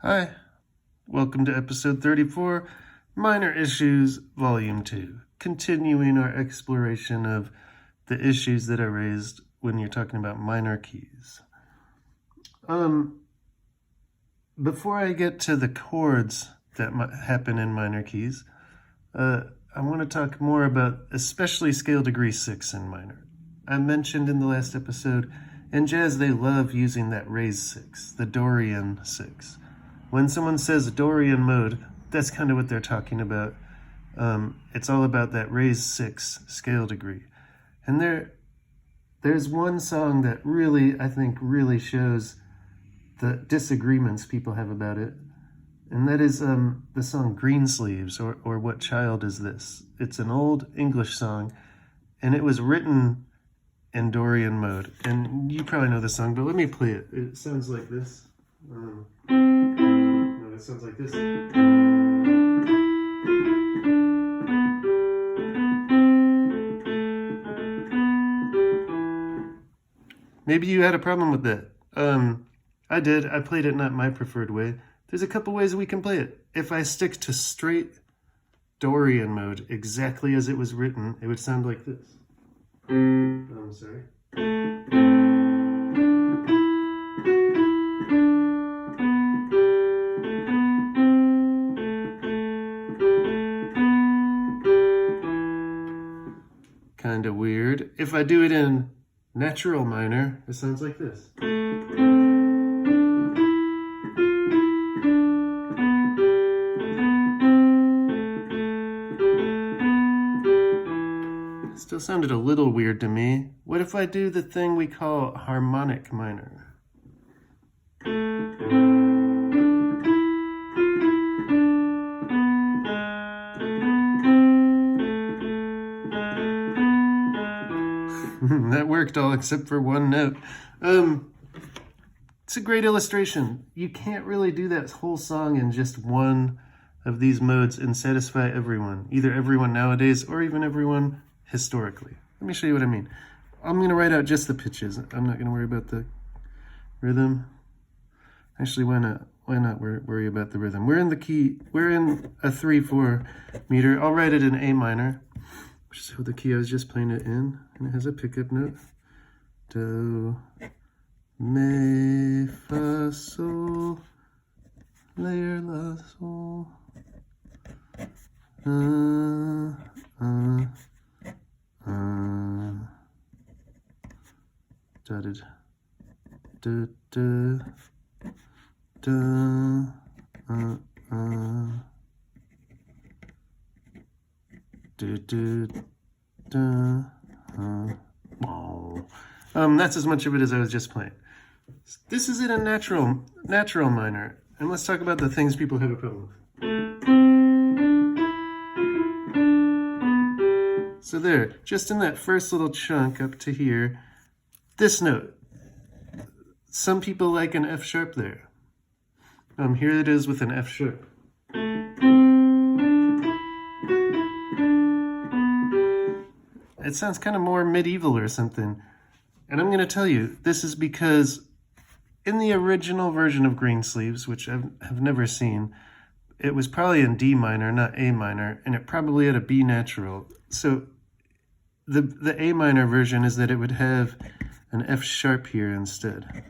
Hi, welcome to episode 34, Minor Issues, Volume 2, continuing our exploration of the issues that are raised when you're talking about minor keys. Before I get to the chords that happen in minor keys, I want to talk more about especially scale degree 6 in minor. I mentioned in the last episode, in jazz they love using that raised 6, the Dorian 6. When someone says Dorian mode, that's kind of what they're talking about. It's all about that raised 6 scale degree. And there's one song that really, I think, really shows the disagreements people have about it. And that is the song Greensleeves, or What Child Is This? It's an old English song, and it was written in Dorian mode. And you probably know the song, but let me play it. It sounds like this. No, it sounds like this. Maybe you had a problem with that. I did. I played it not my preferred way. There's a couple ways we can play it. If I stick to straight Dorian mode, exactly as it was written, it would sound like this. I'm sorry. Kind of weird. If I do it in natural minor, it sounds like this. Still sounded a little weird to me. What if I do the thing we call harmonic minor? That worked all except for one note. It's a great illustration. You can't really do that whole song in just one of these modes and satisfy everyone, either everyone nowadays or even everyone historically. Let me show you what I mean. I'm going to write out just the pitches. I'm not going to worry about the rhythm. Actually, why not? Why not worry about the rhythm? We're in the key. We're in a 3/4 meter. I'll write it in A minor, which is the key I was just playing it in, and it has a pickup note. Do, me, fa, sol, la, la, sol. Dotted. Da, da, da, do, do, da, that's as much of it as I was just playing. This is in a natural minor. And let's talk about the things people have a problem with. So there, just in that first little chunk up to here, this note. Some people like an F sharp there. Here it is with an F sharp. It sounds kind of more medieval or something. And I'm going to tell you, this is because in the original version of Greensleeves, which I have never seen, it was probably in D minor, not A minor, and it probably had a B natural. So the A minor version is that it would have an F sharp here instead.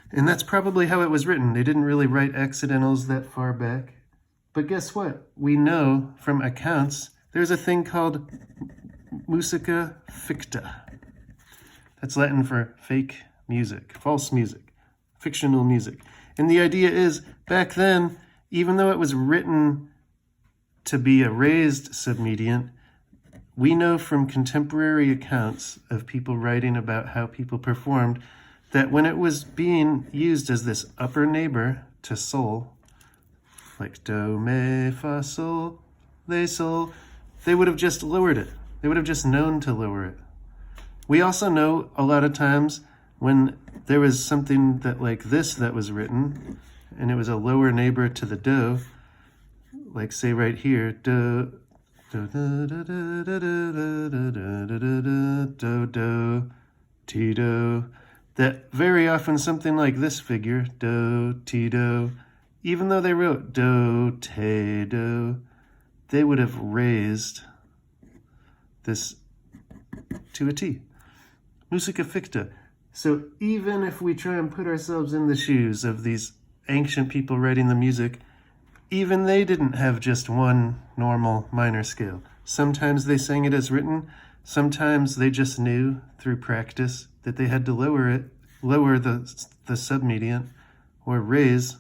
And that's probably how it was written. They didn't really write accidentals that far back. But guess what? We know from accounts there's a thing called musica ficta. That's Latin for fake music, false music, fictional music. And the idea is, back then, even though it was written to be a raised submediant, we know from contemporary accounts of people writing about how people performed that when it was being used as this upper neighbor to sol, like do, me, fa, sol, la, sol, they would have just lowered it. They would have just known to lower it. We also know a lot of times when there was something that like this that was written, and it was a lower neighbor to the do, like say right here, do, do, do, do, do, do, do, do, do, do, do, do, do, ti, do. that very often something like this figure, do, ti, do, even though they wrote do, te, do, they would have raised this to a T. Musica ficta. So even if we try and put ourselves in the shoes of these ancient people writing the music, even they didn't have just one normal minor scale. Sometimes they sang it as written. Sometimes they just knew through practice that they had to lower the submediant, or raise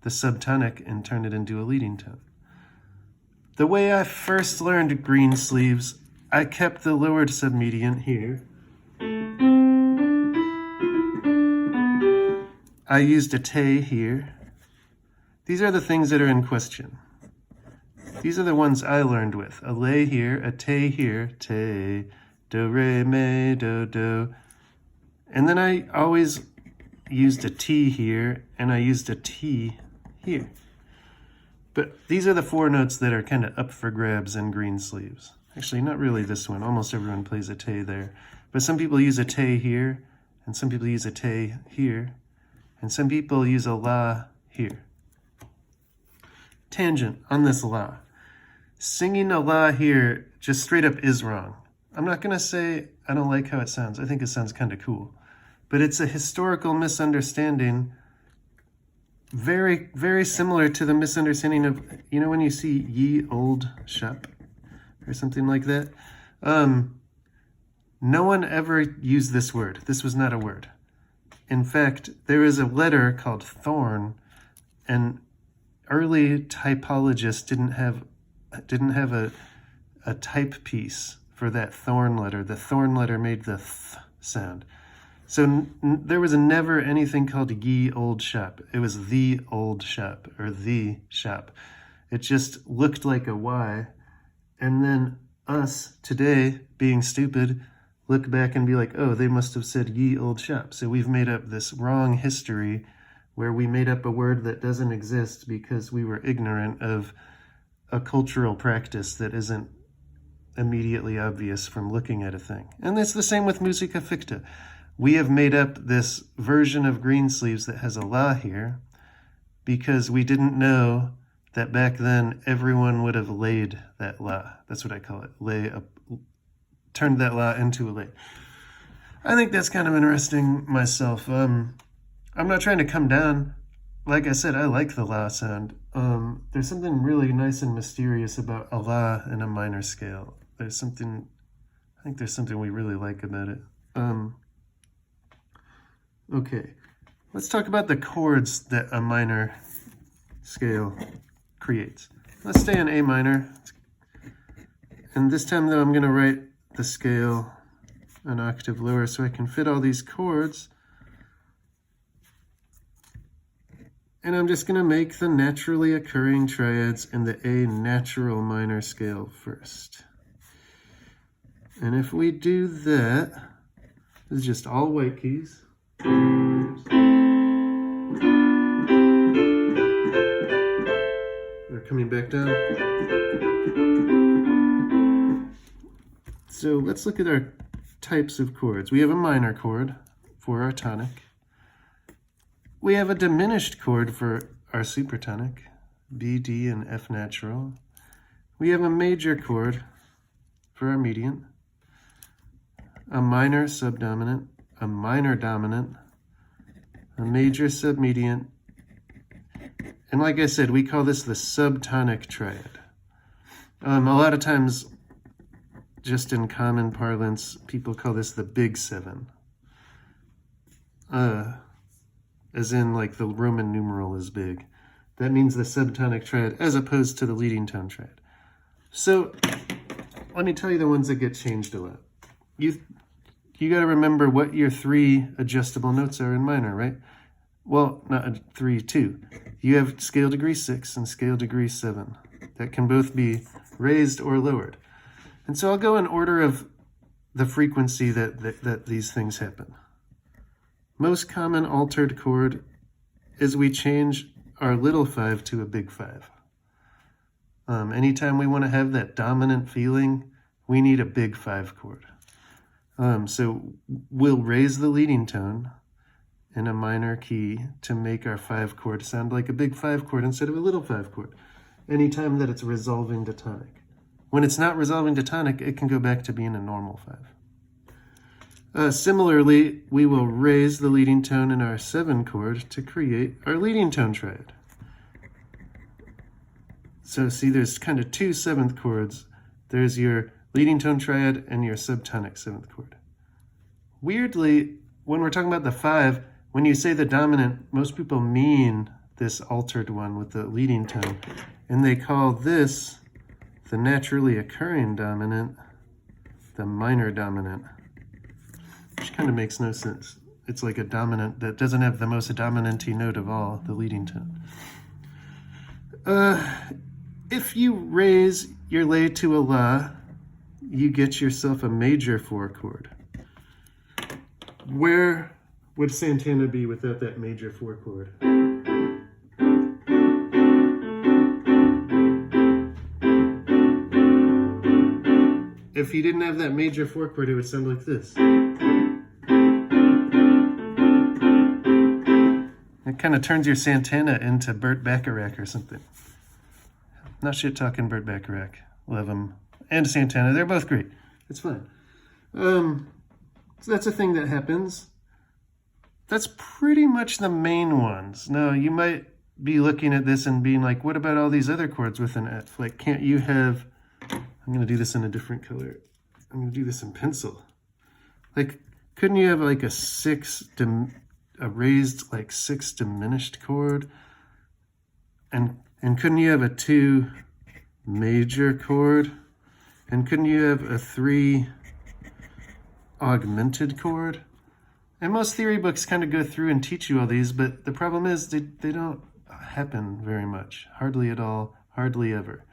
the subtonic and turn it into a leading tone. The way I first learned Greensleeves, I kept the lowered submediant here. I used a te here. These are the things that are in question. These are the ones I learned with. A lay here, a te here, te, do, re, me, do, do. And then I always used a T here, and I used a T here. But these are the four notes that are kind of up for grabs in Greensleeves. Actually, not really this one. Almost everyone plays a te there. But some people use a te here, and some people use a te here, and some people use a la here. Tangent on this la. Singing a la here just straight up is wrong. I'm not going to say I don't like how it sounds. I think it sounds kind of cool. But it's a historical misunderstanding, very, very similar to the misunderstanding of, you know, when you see ye old shop or something like that. No one ever used this word. This was not a word. In fact, there is a letter called thorn, and early typologists didn't have a type piece for that thorn letter. The thorn letter made the th sound. So there was never anything called ye old shop. It was the old shop, or the shop. It just looked like a Y. And then us today, being stupid, look back and be like, oh, they must have said ye old shop. So we've made up this wrong history where we made up a word that doesn't exist because we were ignorant of a cultural practice that isn't immediately obvious from looking at a thing. And it's the same with musica ficta. We have made up this version of Greensleeves that has a la here because we didn't know that back then everyone would have laid that la. That's what I call it. Turned that la into a lay. I think that's kind of interesting myself. I'm not trying to come down. Like I said, I like the la sound. There's something really nice and mysterious about a la in a minor scale. I think there's something we really like about it. Okay, let's talk about the chords that a minor scale creates. Let's stay in A minor. And this time though, I'm gonna write the scale an octave lower so I can fit all these chords. And I'm just gonna make the naturally occurring triads in the A natural minor scale first. And if we do that, this is just all white keys. They're coming back down. So let's look at our types of chords. We have a minor chord for our tonic. We have a diminished chord for our supertonic, B, D, and F natural. We have a major chord for our mediant, a minor subdominant, a minor dominant, a major submediant, and like I said, we call this the subtonic triad. A lot of times, just in common parlance, people call this the big seven. As in like the Roman numeral is big. That means the subtonic triad as opposed to the leading tone triad. So let me tell you the ones that get changed a lot. You got to remember what your three adjustable notes are in minor, right? Well, not three, two. You have scale degree 6 and scale degree 7. That can both be raised or lowered. And so I'll go in order of the frequency that these things happen. Most common altered chord is we change our little 5 to a big 5. Anytime we want to have that dominant feeling, we need a big 5 chord. So we'll raise the leading tone, in a minor key to make our 5 chord sound like a big 5 chord instead of a little 5 chord, anytime that it's resolving to tonic. When it's not resolving to tonic, it can go back to being a normal 5. Similarly, we will raise the leading tone in our 7 chord to create our leading tone triad. So see, there's kind of 2 7th chords. There's your leading tone triad and your subtonic 7th chord. Weirdly, when we're talking about the 5, when you say the dominant, most people mean this altered one with the leading tone, and they call this the naturally occurring dominant, the minor dominant, which kind of makes no sense. It's like a dominant that doesn't have the most dominant-y note of all, the leading tone. If you raise your lay to a la, you get yourself a major 4 chord. Where would Santana be without that major 4 chord? If he didn't have that major 4 chord, it would sound like this. It kind of turns your Santana into Burt Bacharach or something. Not shit talking Burt Bacharach. Love him. And Santana. They're both great. It's fine. So that's a thing that happens. That's pretty much the main ones. Now, you might be looking at this and being like, what about all these other chords with an F? Like, can't you have... I'm going to do this in a different color. I'm going to do this in pencil. Like, couldn't you have like a raised like 6 diminished chord? And couldn't you have a 2 major chord? And couldn't you have a 3 augmented chord? And most theory books kind of go through and teach you all these, but the problem is they don't happen very much. Hardly at all, hardly ever.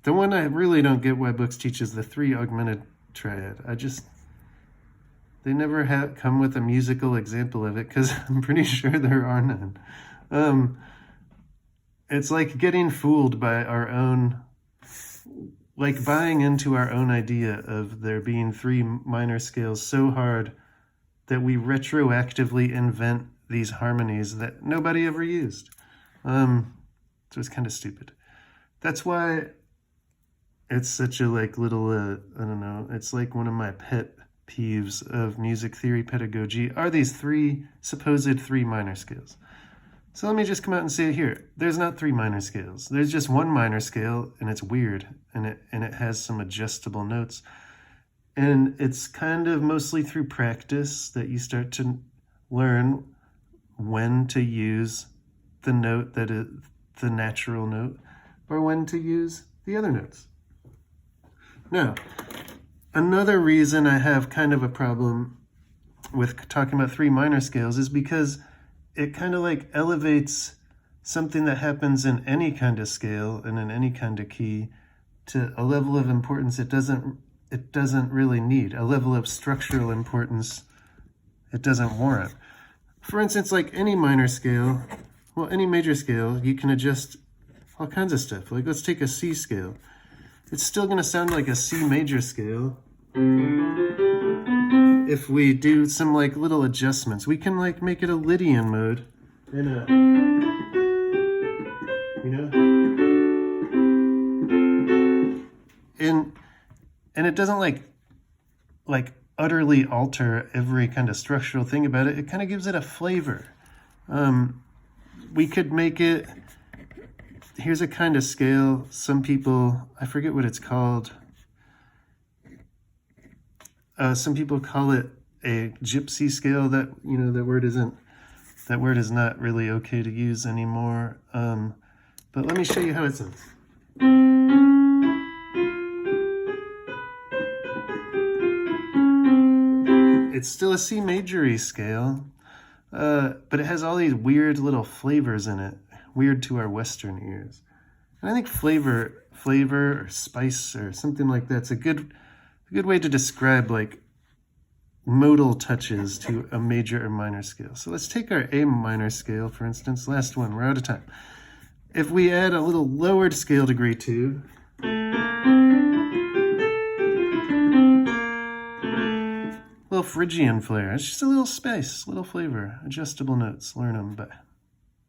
The one I really don't get why books teach is the 3 augmented triad. They never come with a musical example of it, because I'm pretty sure there are none. It's like getting fooled by our own, like buying into our own idea of there being 3 minor scales so hard that we retroactively invent these harmonies that nobody ever used. So it's kind of stupid. That's why it's such a like little, I don't know, it's like one of my pet peeves of music theory pedagogy are these supposed 3 minor scales. So let me just come out and say it here. There's not 3 minor scales. There's just 1 minor scale, and it's weird, and it has some adjustable notes. And it's kind of mostly through practice that you start to learn when to use the note that is the natural note, or when to use the other notes. Now, another reason I have kind of a problem with talking about 3 minor scales is because it kind of like elevates something that happens in any kind of scale and in any kind of key to a level of importance it doesn't really need, a level of structural importance it doesn't warrant. For instance, like any minor scale, well, any major scale, you can adjust all kinds of stuff. Like let's take a C scale. It's still going to sound like a C major scale if we do some like little adjustments. We can like make it a Lydian mode and and it doesn't like utterly alter every kind of structural thing about it. It kind of gives it a flavor. We could make it, here's a kind of scale. Some people, I forget what it's called. Some people call it a gypsy scale. That that word is not really okay to use anymore. But let me show you how it sounds. It's still a C major-y scale, but it has all these weird little flavors in it, weird to our Western ears. And I think flavor or spice or something like that's a good way to describe like modal touches to a major or minor scale. So let's take our A minor scale, for instance, last one, we're out of time. If we add a little lowered scale degree 2, little little Phrygian flair. It's just a little space, little flavor. Adjustable notes. Learn them. Bye.